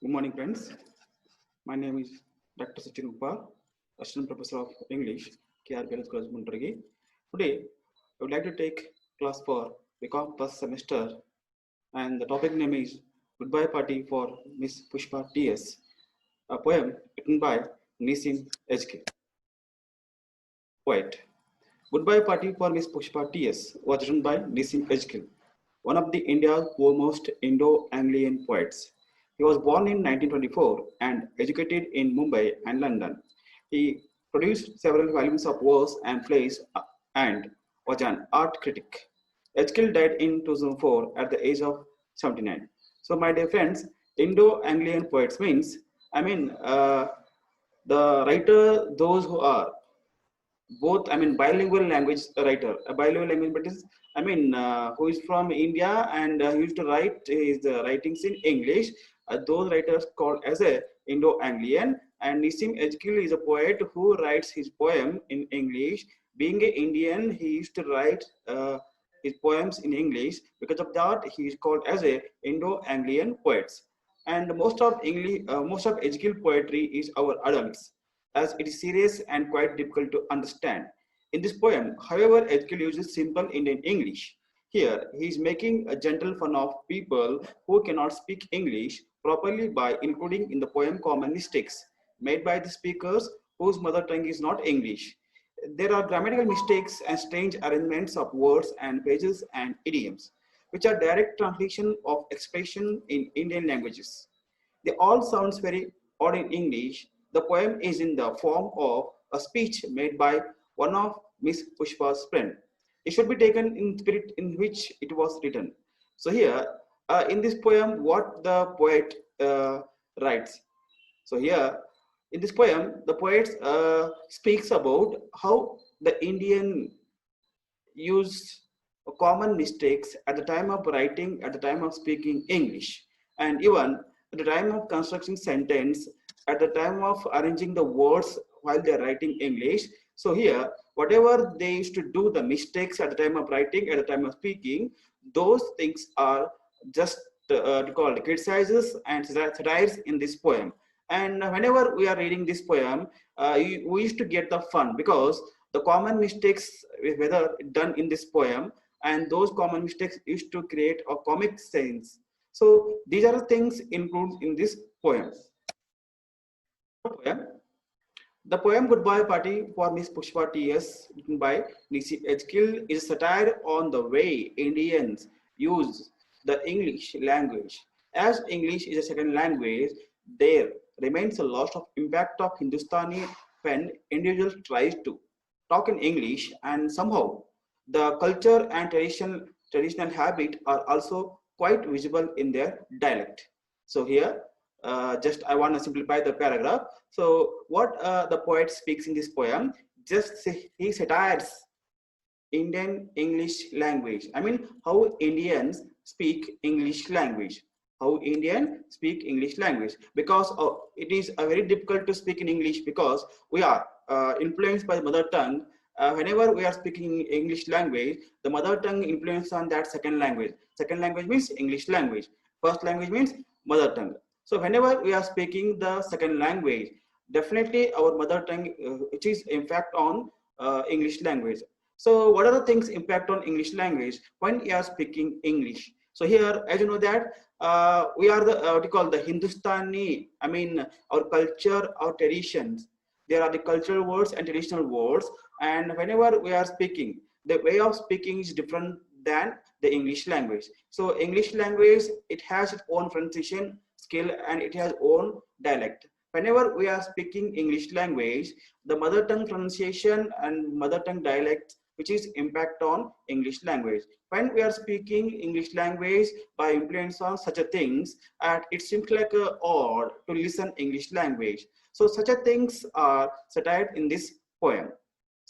Good morning, friends. My name is Dr. Sachin Upar, Assistant Professor of English, KR Girls College, Muntargi. Today, I would like to take class for BCom first semester, and the topic name is Goodbye Party for Miss Pushpa T.S., a poem written by Nissim H.K. Poet. Goodbye Party for Miss Pushpa T.S. was written by Nissim H.K., one of the India's foremost Indo-Anglian poets. He was born in 1924 and educated in Mumbai and London. He produced several volumes of verse and plays and was an art critic. H.K. died in 2004 at the age of 79. So, my dear friends, Indo-Anglian poets means, the writer, those who are both bilingual language writer, a bilingual language, but is who is from India and he used to write his writings in English. Those writers called as a Indo-Anglian. And Nissim Ejkil is a poet who writes his poem in English. Being an Indian, he used to write his poems in English. Because of that, he is called as a Indo-Anglian poets. And most of Ejkil poetry is our adults, as it is serious and quite difficult to understand. In this poem, however, Edkill uses simple Indian English. Here, he is making a gentle fun of people who cannot speak English properly by including in the poem common mistakes made by the speakers whose mother tongue is not English. There are grammatical mistakes and strange arrangements of words and phrases and idioms, which are direct translation of expression in Indian languages. They all sounds very odd in English. The poem is in the form of a speech made by one of Miss Pushpa's friend. It should be taken in spirit in which it was written. So here, in this poem, what the poet writes. So here, in this poem, the poet speaks about how the Indian use common mistakes at the time of writing, at the time of speaking English, and even at the time of constructing sentence, at the time of arranging the words while they're writing English. So here, whatever they used to do, the mistakes at the time of writing, at the time of speaking, those things are just called criticizes and satires in this poem. And whenever we are reading this poem, we used to get the fun because the common mistakes whether done in this poem, and those common mistakes used to create a comic sense. So these are the things included in this poem. The poem Goodbye Party for Miss Pushpa T.S., written by Nissim Ejkil, is a satire on the way Indians use the English language. As English is a second language, there remains a loss of impact of Hindustani when individuals try to talk in English, and somehow the culture and traditional habit are also quite visible in their dialect. So here, just I want to simplify the paragraph. So what the poet speaks in this poem, he satires Indian English language. How Indians speak English language. How Indian speak English language, because it is very difficult to speak in English because we are influenced by the mother tongue. Whenever we are speaking English language, the mother tongue influence on that second language. Second language means English language. First language means mother tongue. So whenever we are speaking the second language, definitely our mother tongue, which is impact on English language. So what are the things impact on English language when you are speaking English? So here, as you know that we are the what you call the Hindustani. Our culture, our traditions. There are the cultural words and traditional words, and whenever we are speaking, the way of speaking is different than the English language. So English language, it has its own pronunciation skill and it has own dialect. Whenever we are speaking English language, the mother tongue pronunciation and mother tongue dialect, which is impact on English language. When we are speaking English language by influence on such a things, it seems like odd to listen English language. So such a things are satire in this poem.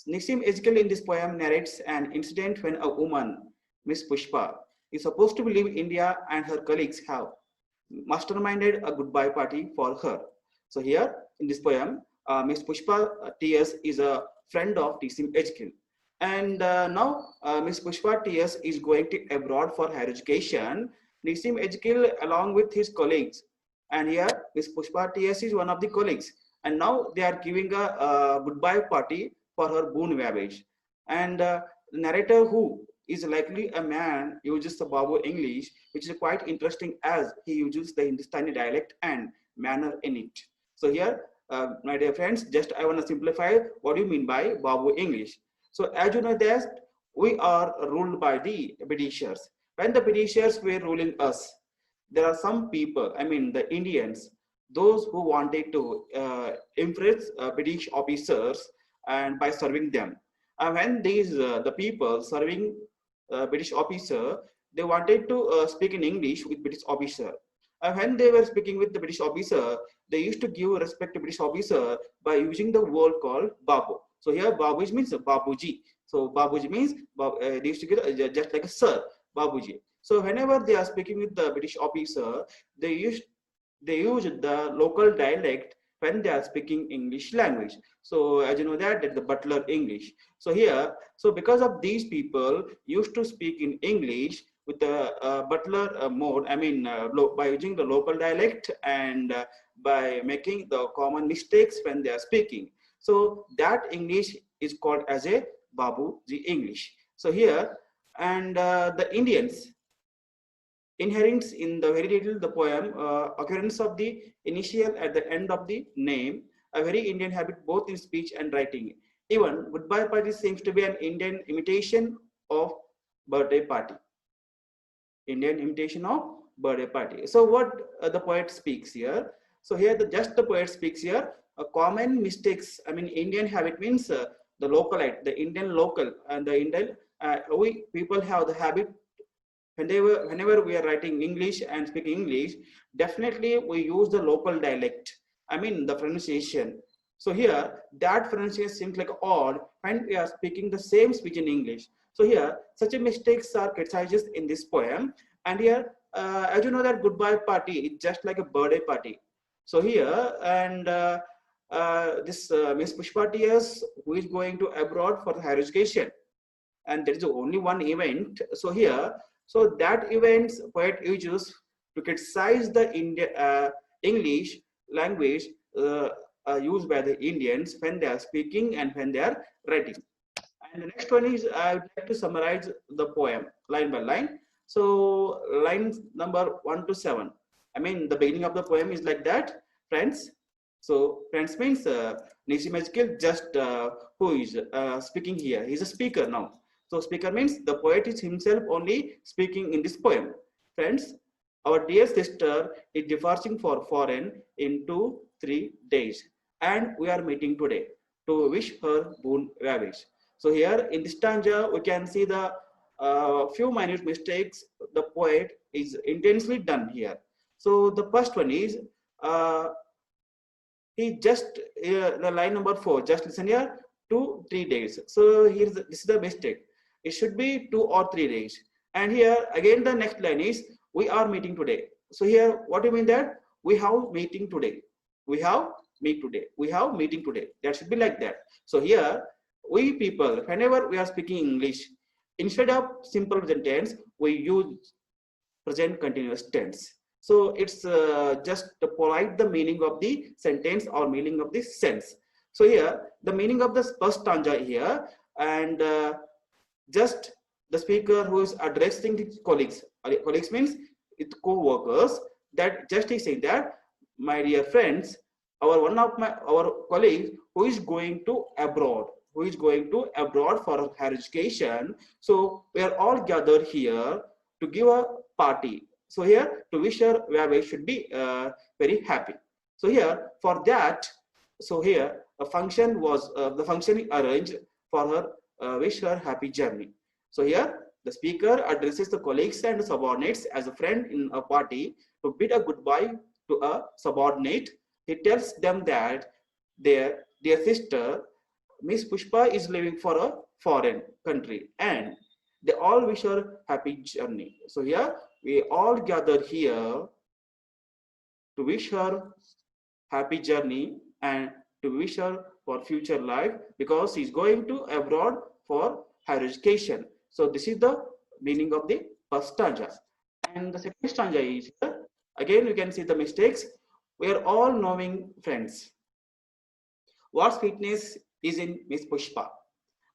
Nissim Ejkil in this poem narrates an incident when a woman, Miss Pushpa, is supposed to leave India and her colleagues have masterminded a goodbye party for her. So here in this poem, Miss Pushpa T.S. is a friend of Nissim Ejkil. And now Miss Pushpa T.S. is going to abroad for higher education. Nissim Ejkil along with his colleagues And here Miss Pushpa TS is one of the colleagues, and now they are giving a goodbye party for her boon voyage. And the narrator, who is likely a man, uses the Babu English, which is quite interesting as he uses the Hindustani dialect and manner in it. So here, my dear friends, just I want to simplify what do you mean by Babu English. So as you know that we are ruled by the Britishers. When the Britishers were ruling us, there are some people, I mean the Indians, those who wanted to impress British officers and by serving them. And when these the people serving British officer, they wanted to speak in English with British officer. And when they were speaking with the British officer, they used to give respect to British officer by using the word called Babu. So here Babu means Babuji. So Babuji means they used to give just like a sir, Babuji. So whenever they are speaking with the British officer, they use the local dialect when they are speaking English language. So as you know that the Butler English. So here, so because of these people used to speak in English with the Butler mode, I mean by using the local dialect and by making the common mistakes when they are speaking. So that English is called as a Babuji English. So here, and the Indians inherits in the very little the poem occurrence of the initial at the end of the name, a very Indian habit both in speech and writing. Even goodbye party seems to be an Indian imitation of birthday party. Indian imitation of birthday party. So what the poet speaks here. So here just the poet speaks here. Common mistakes. I mean Indian habit means the localite, the Indian local, and the Indian. We people have the habit whenever we are writing English and speaking English, definitely we use the local dialect. I mean the pronunciation. So here that pronunciation seems like odd when we are speaking the same speech in English. So here such a mistakes are criticized in this poem. And here, as you know that goodbye party is just like a birthday party. So here and this Miss Pushpa TS, who is going to abroad for higher education, and there is only one event. So here, so that events poet uses to criticize the English language used by the Indians when they are speaking and when they are writing. And the next one is I would like to summarize the poem line by line. So lines number 1 to 7. I mean the beginning of the poem is like that, friends. So friends means Nisim Ezekil just who is speaking here. He's a speaker now. So speaker means the poet is himself only speaking in this poem. Friends, our dear sister is departing for foreign in 2-3 days, and we are meeting today to wish her boon voyage. So here in this stanza, we can see the few minute mistakes the poet is intensely done here. So the first one is he just the line number 4. Just listen here, 2-3 days. So here's this is the mistake. It should be 2 or 3 days. And here again the next line is we are meeting today. So here what do you mean that we have meeting today? We have meet today. We have meeting today. That should be like that. So here we people, whenever we are speaking English, instead of simple present tense, we use present continuous tense. So it's just to provide the meaning of the sentence or meaning of the sense. So here the meaning of the first stanza here, and just the speaker who is addressing the colleagues. Colleagues means it co-workers. That just is saying that my dear friends, our colleague who is going to abroad, for higher education. So we are all gathered here to give a party. So here to wish her we should be very happy. So here for that, so here a function was the function arranged for her wish her happy journey. So here the speaker addresses the colleagues and subordinates as a friend in a party to bid a goodbye to a subordinate. He tells them that their sister Miss Pushpa is leaving for a foreign country and they all wish her happy journey. So here we all gather here to wish her happy journey and to wish her for future life because she's going to abroad for higher education. So this is the meaning of the first stanza. And the second stanza is here. Again, you can see the mistakes. We are all knowing friends. What sweetness is in Miss Pushpa?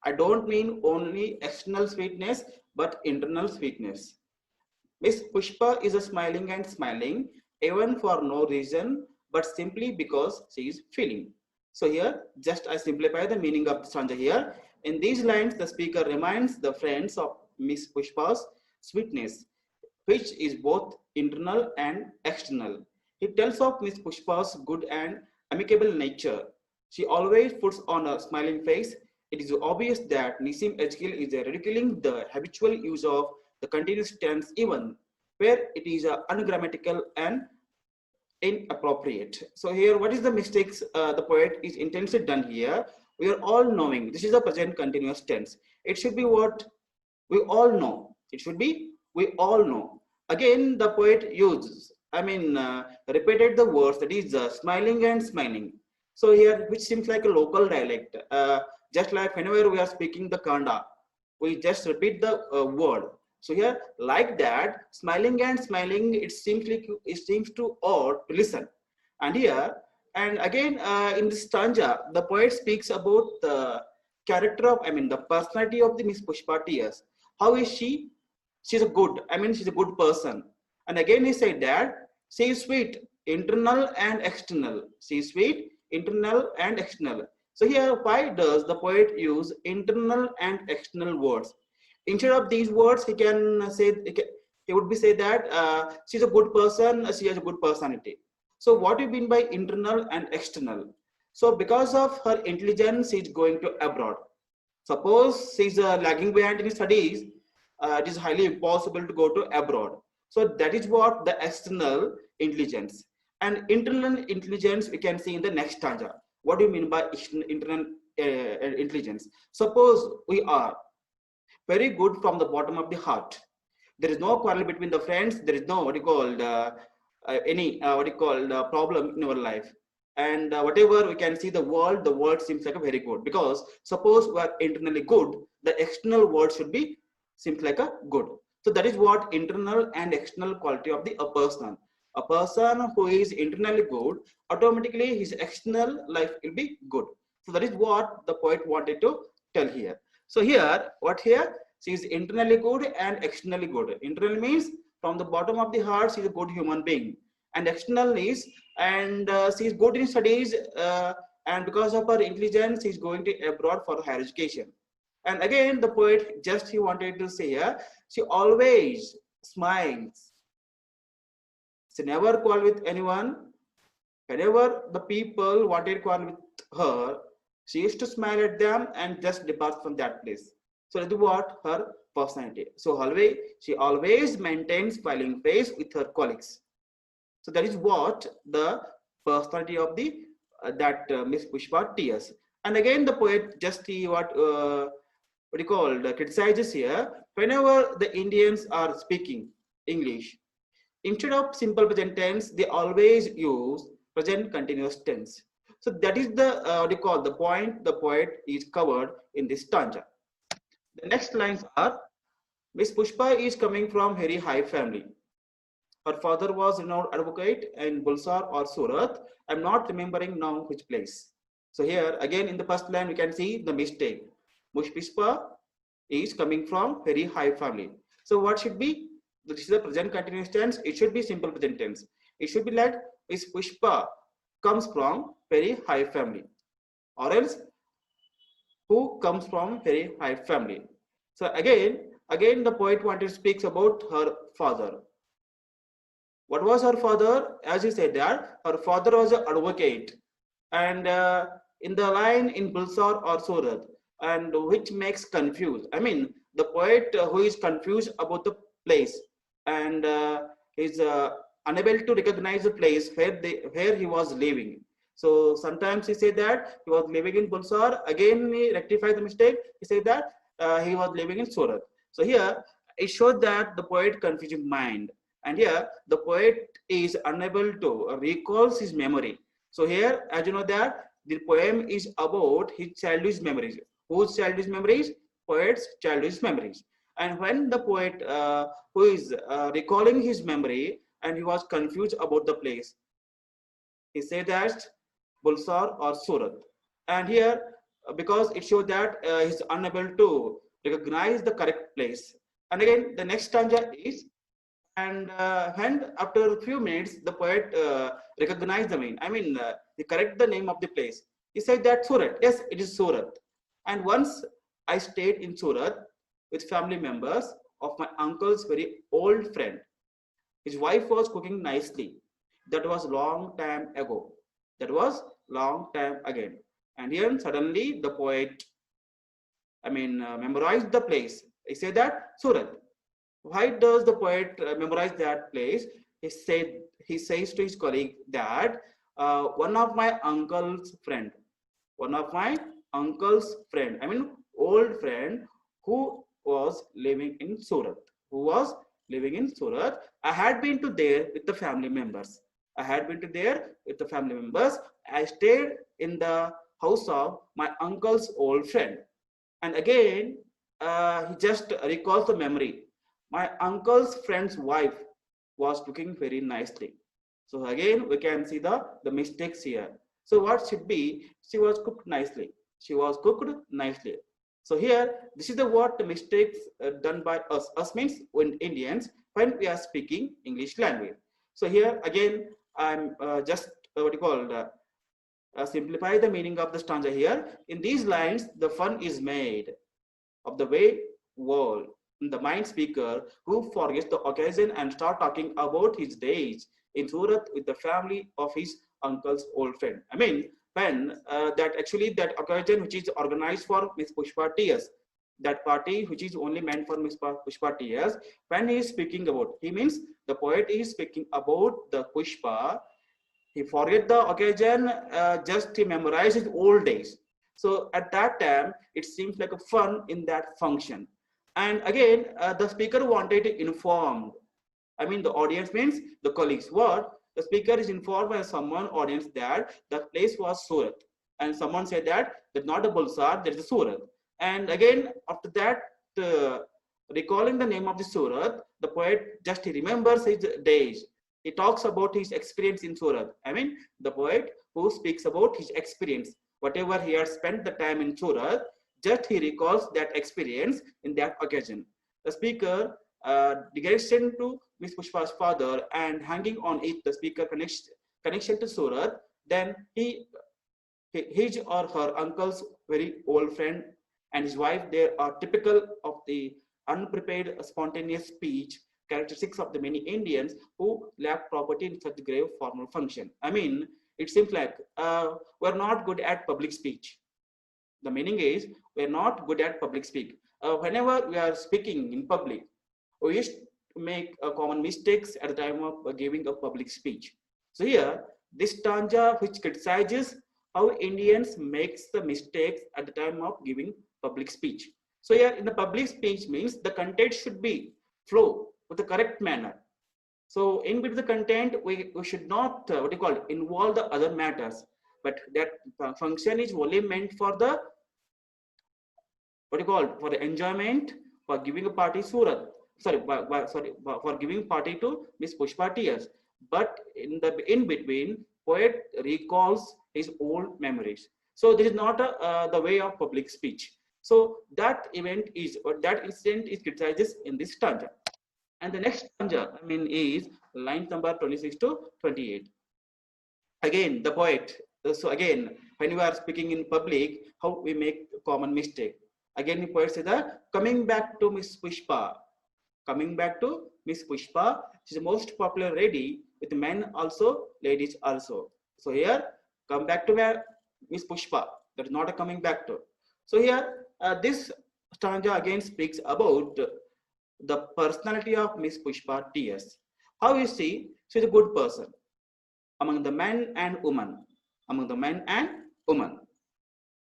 I don't mean only external sweetness, but internal sweetness. Miss Pushpa is a smiling and smiling, even for no reason, but simply because she is feeling. So here, just I simplify the meaning of the stanza here. In these lines, the speaker reminds the friends of Miss Pushpa's sweetness, which is both internal and external. He tells of Miss Pushpa's good and amicable nature. She always puts on a smiling face. It is obvious that Nissim Edgil is ridiculing the habitual use of the continuous tense even where it is ungrammatical and inappropriate. So here, what is the mistakes the poet is intensely done here? We are all knowing this is a present continuous tense. It should be what we all know. It should be we all know. Again, the poet uses, repeated the words that is smiling and smiling. So here, which seems like a local dialect, just like whenever we are speaking the Kanda, we just repeat the word. So here, like that, smiling and smiling, it seems to odd to listen. And here, and again, in this stanza, the poet speaks about the character of, the personality of the Miss Pushpa T.S. How is she? She's a good, she's a good person. And again, he said that she is sweet, internal and external. She is sweet, internal and external. So here, why does the poet use internal and external words? Instead of these words, he can say, he would be say that she's a good person, she has a good personality. So what do you mean by internal and external? So because of her intelligence, she's going to abroad. Suppose she's lagging behind in studies, it is highly impossible to go to abroad. So that is what the external intelligence. And internal intelligence we can see in the next stanza. What do you mean by internal intelligence? Suppose we are very good from the bottom of the heart. There is no quarrel between the friends. There is no what you call any what you call problem in our life. And whatever we can see the world seems like a very good, because suppose we are internally good, the external world should be seems like a good. So that is what internal and external quality of the a person. A person who is internally good, automatically his external life will be good. So that is what the poet wanted to tell here. So here, what here? She is internally good and externally good. Internal means from the bottom of the heart, she is a good human being. And external is, and she is good in studies, and because of her intelligence, she is going to abroad for higher education. And again, the poet just he wanted to say here, she always smiles. She never quarrel with anyone. Whenever the people wanted to quarrel with her, she used to smile at them and just depart from that place. So that is what her personality. So always she always maintains smiling face with her colleagues. So that is what the personality of the Miss Pushpa T.S. And again, the poet just he what you call criticizes here. Whenever the Indians are speaking English, instead of simple present tense, they always use present continuous tense. So that is the what you call the point the poet is covered in this stanza. The next lines are: Miss Pushpa is coming from very high family. Her father was renowned advocate in Bulsar or Surat. I'm not remembering now which place. So here again in the first line we can see the mistake. Miss Pushpa is coming from very high family. So what should be? This is the present continuous tense. It should be simple present tense. It should be like Miss Pushpa comes from very high family, or else who comes from very high family. So again the poet wanted to speak about her father. What was her father? As he said that her father was an advocate, and in the line in Bulsar or Surat, and which makes confused. The poet who is confused about the place and is unable to recognize the place where he was living. So sometimes he said that he was living in Bulsar. Again, he rectified the mistake. He said that he was living in Surat. So here it showed that the poet confused mind, and here the poet is unable to recall his memory. So here, as you know that the poem is about his childish memories. Whose childish memories? Poet's childish memories. And when the poet who is recalling his memory and he was confused about the place, He said that Bulsar or Surat. And here, because it shows that he's unable to recognize the correct place. And again, the next stanza is, and after a few minutes, the poet recognized the name. He correct the name of the place. He said that Surat. Yes, it is Surat. And once I stayed in Surat with family members of my uncle's very old friend. His wife was cooking nicely. That was long time ago. That was long time again. And here suddenly the poet, memorized the place. He said that Surat. Why does the poet memorize that place? He says to his colleague that one of my uncle's friend, one of my uncle's friend, old friend who was living in Surat, who was living in Surat. I had been to there with the family members. I had been to there with the family members. I stayed in the house of my uncle's old friend. And again, he just recalls the memory. My uncle's friend's wife was cooking very nicely. So again, we can see the mistakes here. So what should be, she was cooked nicely. She was cooked nicely. So here, this is the what the mistakes done by us. Us means when Indians, when we are speaking English language. So here again, I'm just what you call simplify the meaning of the stanza here. In these lines, the fun is made of the way world, the mind speaker who forgets the occasion and start talking about his days in Surat with the family of his uncle's old friend. When that actually that occasion which is organized for Miss Pushpa T.S., that party which is only meant for Miss Pushpa T.S., when he is speaking about, he means the poet is speaking about the Pushpa. He forget the occasion, just he memorized his old days. So at that time, it seems like a fun in that function. And again, the speaker wanted to inform. The audience means the colleagues. What? The speaker is informed by someone audience that the place was Surat. And someone said that that's not a Bulsar, there is a Surat. And again, after that, recalling the name of the Surat, the poet just he remembers his days. He talks about his experience in Surat. The poet who speaks about his experience, whatever he has spent the time in Surat, just he recalls that experience in that occasion. The speaker direction to Miss Pushpa's father and hanging on it the speaker connection to Surat, then his or her uncle's very old friend and his wife, they are typical of the unprepared spontaneous speech characteristics of the many Indians who lack property in such grave formal function. It seems like we're not good at public speech. The meaning is we're not good at public speak. Whenever we are speaking in public, we used to make common mistakes at the time of giving a public speech. So here, this stanza which criticizes how Indians makes the mistakes at the time of giving public speech. So here in the public speech means the content should be flow with the correct manner. So in between the content, we should not involve the other matters, but that function is only meant for the for the enjoyment, for giving a party Surat. For giving party to Miss Pushpa T.S. But in between, poet recalls his old memories. So this is not the way of public speech. So that event is, or that incident is criticized in this stanza. And the next stanza, is line number 26 to 28. Again, the poet. So again, when you are speaking in public, how we make common mistake. Again, the poet says that coming back to Miss Pushpa. Coming back to Miss Pushpa, she's the most popular lady with men also, ladies also. So here, come back to Miss Pushpa. That is not a coming back to. So here, this stanza again speaks about the personality of Miss Pushpa T.S. How you see, she's a good person among the men and women. Among the men and women.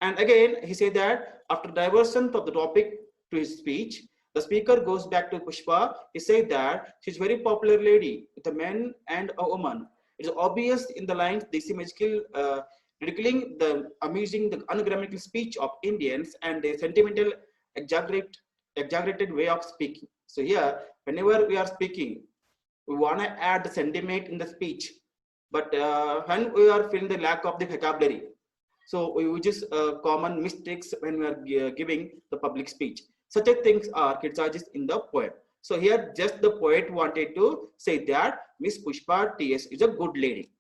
And again, he said that after diversion from the topic to his speech, the speaker goes back to Pushpa. He said that she's a very popular lady with a man and a woman. It's obvious in the lines, this image ridiculing the amusing, the ungrammatical speech of Indians and the sentimental, exaggerated way of speaking. So here, whenever we are speaking, we want to add the sentiment in the speech. But when we are feeling the lack of the vocabulary, so we use common mistakes when we are giving the public speech. Such a things are criticized in the poem. So here just the poet wanted to say that Miss Pushpa TS is a good lady.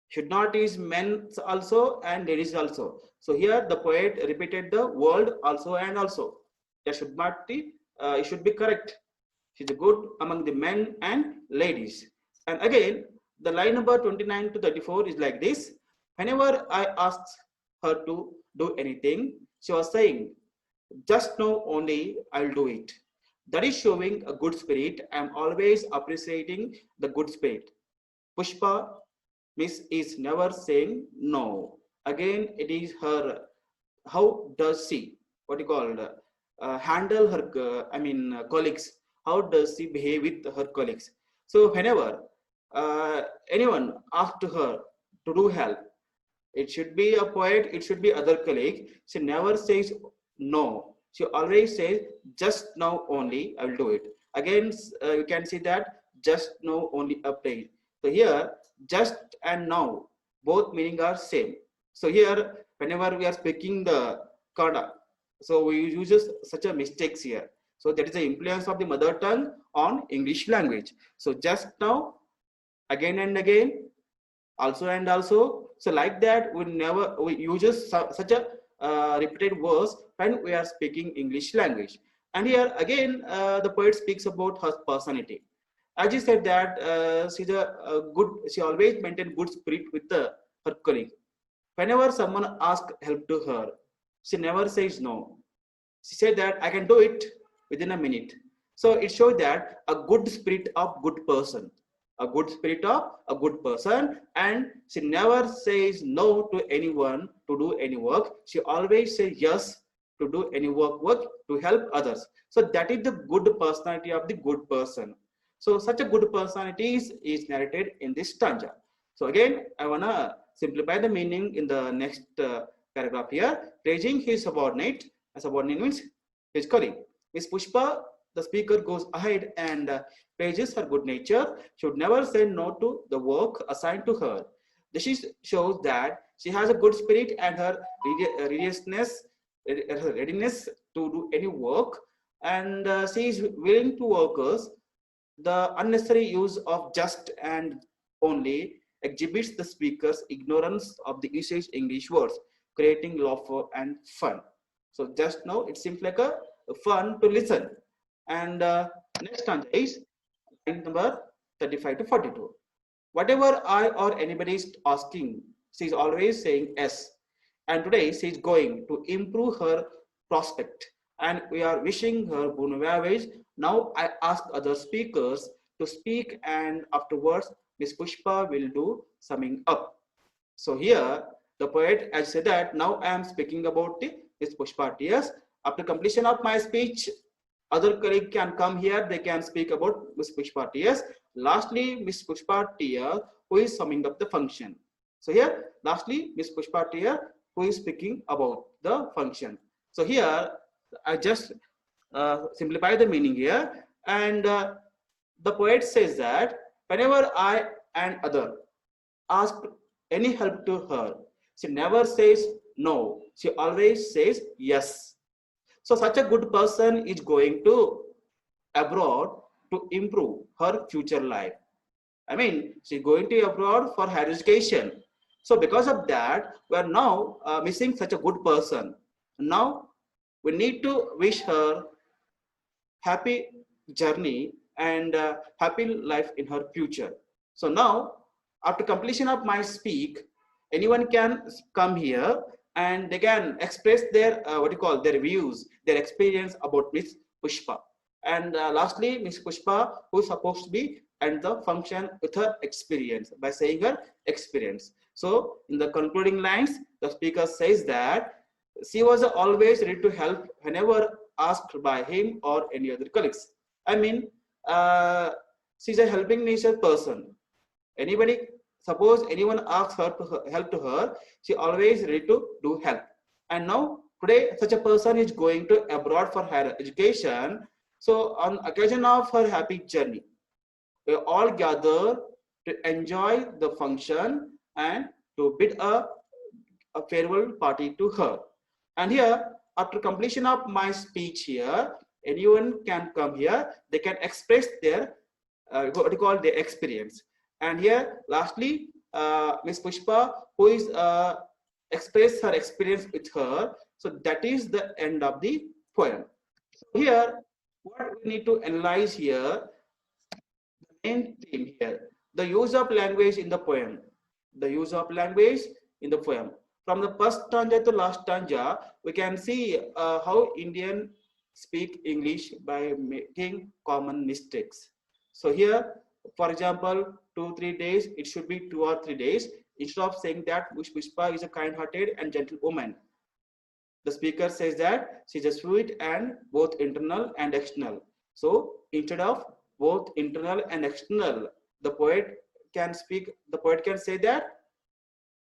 Should not is men also and ladies also. So here the poet repeated the word also and also. There should not be, it should be correct. She's good among the men and ladies. And again, the line number 29 to 34 is like this. Whenever I asked her to do anything, she was saying, just know only I'll do it. That is showing a good spirit. I'm always appreciating the good spirit. Pushpa Miss is never saying no. Again, it is her. How does she, what you call, handle her? Colleagues. How does she behave with her colleagues? So whenever anyone asks to her to do help, it should be a poet. It should be other colleague. She never says no. She always says just now only I will do it. Again, you can see that just now only applies. So here just and now both meaning are same. So here whenever we are speaking the Kannada, so we use such a mistakes here. So that is the influence of the mother tongue on English language. So just now, again and again, also and also. So like that we use such a repeated words when we are speaking English language. And here again the poet speaks about her personality. As she said that she always maintained good spirit with her colleague. Whenever someone asks help to her, she never says no. She said that I can do it within a minute. So it shows that a good spirit of good person, a good spirit of a good person, and she never says no to anyone to do any work. She always says yes to do any work to help others. So that is the good personality of the good person. So such a good personality is narrated in this stanza. So again, I wanna simplify the meaning in the next paragraph here. Praising his subordinate. A subordinate means his colleague. Miss Pushpa, the speaker goes ahead and praises her good nature. Should never say no to the work assigned to her. This shows that she has a good spirit and her readiness to do any work, and she is willing to workers. The unnecessary use of just and only exhibits the speaker's ignorance of the usage English words, creating laughter and fun. So just now it seems like a fun to listen. And next stanza is line number 35 to 42. Whatever I or anybody is asking, she is always saying yes. And today she is going to improve her prospect. And we are wishing her bon voyage. Now I ask other speakers to speak, and afterwards Miss Pushpa will do summing up. So here the poet has said that now I am speaking about Miss Pushpa TS. After completion of my speech, other colleague can come here, they can speak about Miss Pushpa TS. Lastly, Miss Pushpa TS, who is summing up the function. So here, lastly, Miss Pushpa TS, who is speaking about the function. So here, I just simplify the meaning here. And the poet says that whenever I and other ask any help to her, she never says no. She always says yes. So such a good person is going to abroad to improve her future life. I mean, she's going to abroad for higher education. So because of that, we are now missing such a good person. Now we need to wish her happy journey and happy life in her future. So now, after completion of my speak, anyone can come here and they can express their their views, their experience about Miss Pushpa. And lastly, Miss Pushpa, who is supposed to be and the function with her experience by saying her experience. So in the concluding lines, the speaker says that she was always ready to help whenever asked by him or any other colleagues. I mean, she's a helping nature person. Anybody, suppose anyone asks her to help to her, she always ready to do help. And now today, such a person is going to abroad for higher education. So on occasion of her happy journey, we all gather to enjoy the function and to bid a farewell party to her. And here, after completion of my speech here, anyone can come here. They can express their what you call their experience. And here, lastly, Miss Pushpa, who is express her experience with her. So that is the end of the poem. So here, what we need to analyze here, the main theme here, the use of language in the poem. The use of language in the poem. From the first stanza to last stanza, we can see how Indian speak English by making common mistakes. So here, for example, 2 3 days, it should be 2 or 3 days. Instead of saying that Pushpa is a kind-hearted and gentle woman, the speaker says that she's a sweet and both internal and external. So instead of both internal and external, the poet the poet can say that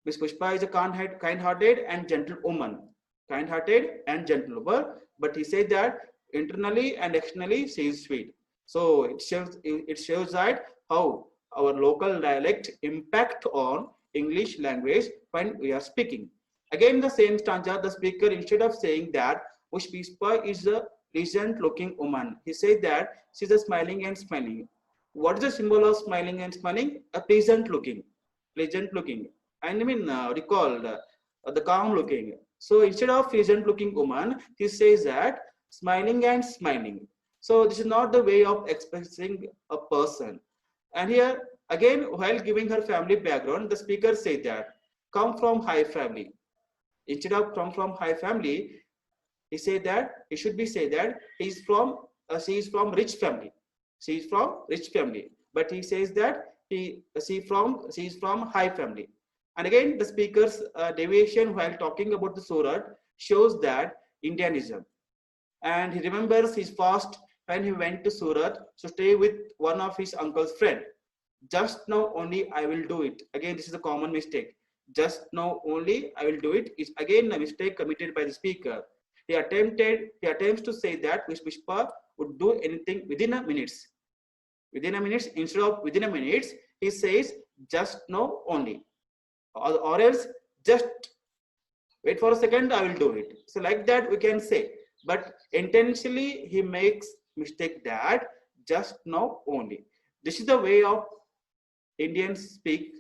Miss Pushpa is a kind-hearted and gentle woman. Kind-hearted and gentle woman, but he said that internally and externally she is sweet. So it shows that how our local dialect impact on English language when we are speaking. Again, the same stanza, the speaker, instead of saying that Miss Pushpa is a pleasant looking woman, he said that she's a smiling and smiling. What is the symbol of smiling and smiling? A pleasant looking. Pleasant looking. I mean, recalled the calm looking. So instead of pleasant looking woman, he says that smiling and smiling. So this is not the way of expressing a person. And here again, while giving her family background, the speaker said that come from high family. Instead of come from high family, he said that he should be say that she is from rich family. She is from rich family. But he says that she is from high family. And again, the speaker's deviation while talking about the Surat shows that Indianism. And he remembers his past when he went to Surat to stay with one of his uncle's friend. Just now only I will do it. Again, this is a common mistake. Just now only I will do it is again a mistake committed by the speaker. He attempts to say that Miss Pushpa would do anything within a minute. Within a minute, instead of within a minute, he says just now only. Or else just wait for a second, I will do it. So like that we can say, but intentionally he makes mistake that just now only. This is the way of Indians speak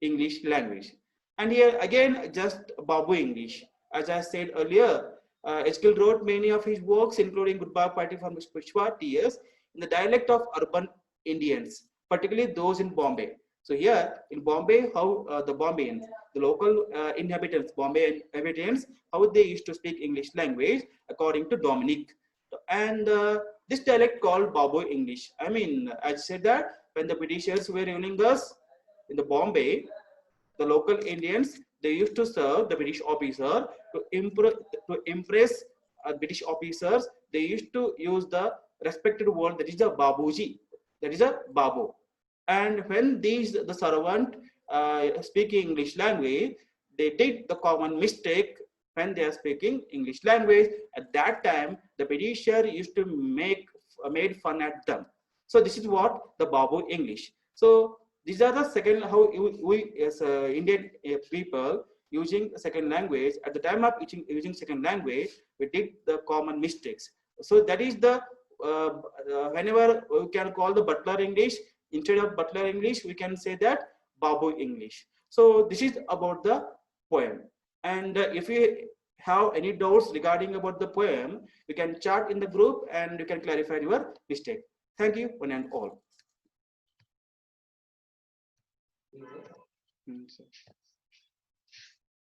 English language. And here again, just Babu English. As I said earlier, H.K. wrote many of his works, including Goodbye Party for Miss Pushpa T.S., in the dialect of urban Indians, particularly those in Bombay. So here in Bombay, how the Bombayans, the local inhabitants, Bombay inhabitants, how they used to speak English language according to Dominic. And this dialect called Babu English. I mean, I said that when the Britishers were ruling us in the Bombay, the local Indians, they used to serve the British officer to impress British officers. They used to use the respected word that is a Babuji, that is a Babu. And when the servant speaking English language, they did the common mistake when they are speaking English language. At that time, the Britisher used to made fun at them. So this is what the Babu English. So these are the second how we as Indian people using second language at the time of using second language, we did the common mistakes. So that is the whenever we can call the Butler English, instead of Butler English, we can say that Babu English. So this is about the poem. And if you have any doubts regarding about the poem, you can chat in the group and you can clarify your mistake. Thank you, one and all.